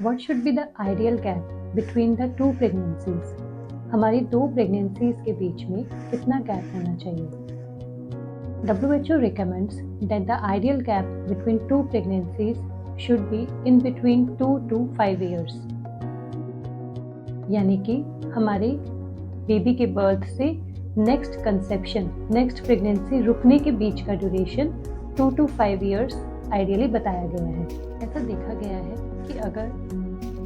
What should be the ideal gap between the two pregnancies? हमारी दो pregnancies के बीच में कितना गैप होना चाहिए? WHO recommends that the ideal gap between two pregnancies should be in between 2 to 5 years. यानी कि हमारे बेबी के बर्थ से नेक्स्ट कंसेप्शन, नेक्स्ट प्रेगनेंसी रुकने के बीच का ड्यूरेशन 2 to 5 years आइडियली बताया गया है। ऐसा देखा गया है कि अगर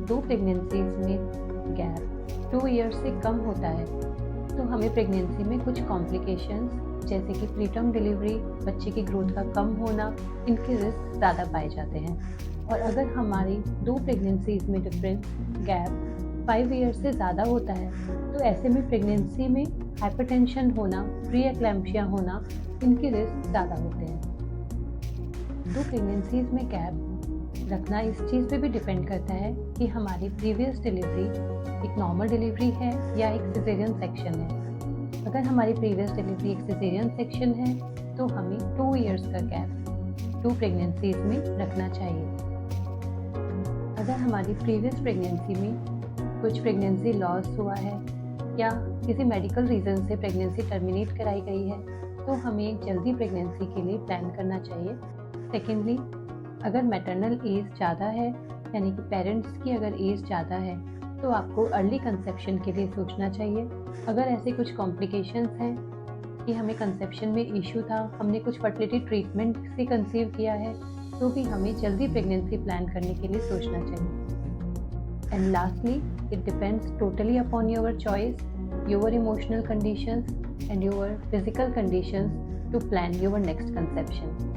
दो प्रेगनेंसीज में गैप 2 ईयर्स से कम होता है तो हमें प्रेगनेंसी में कुछ कॉम्प्लिकेशंस जैसे कि प्रीटर्म डिलीवरी, बच्चे की ग्रोथ का कम होना, इनके रिस्क ज़्यादा पाए जाते हैं। और अगर हमारी दो प्रेगनेंसीज में डिफरेंस गैप 5 ईयर्स से ज़्यादा होता है तो ऐसे में प्रेगनेंसी में हाइपरटेंशन होना, प्री एक्लैम्प्सिया होना, इनके रिस्क ज़्यादा होते हैं। दो प्रेगनेंसीज में गैप रखना इस चीज़ पे भी डिपेंड करता है कि हमारी प्रीवियस डिलीवरी एक नॉर्मल डिलीवरी है या एक सिजेरियन सेक्शन है। अगर हमारी प्रीवियस डिलीवरी एक सिजेरियन सेक्शन है तो हमें 2 इयर्स का गैप 2 प्रेगनेंसीज में रखना चाहिए। अगर हमारी प्रीवियस प्रेगनेंसी में कुछ प्रेगनेंसी लॉस हुआ है या किसी मेडिकल रीज़न से प्रेगनेंसी टर्मिनेट कराई गई है तो हमें एक जल्दी प्रेगनेंसी के लिए प्लान करना चाहिए। सेकेंडली, अगर मैटरनल एज ज़्यादा है यानी कि पेरेंट्स की अगर एज ज़्यादा है तो आपको अर्ली कंसेप्शन के लिए सोचना चाहिए। अगर ऐसे कुछ कॉम्प्लिकेशंस हैं कि हमें कंसेप्शन में इशू था, हमने कुछ फर्टिलिटी ट्रीटमेंट से कंसीव किया है, तो भी हमें जल्दी प्रेगनेंसी प्लान करने के लिए सोचना चाहिए। And lastly, it depends totally upon your choice, your emotional conditions and your physical conditions to plan your next conception.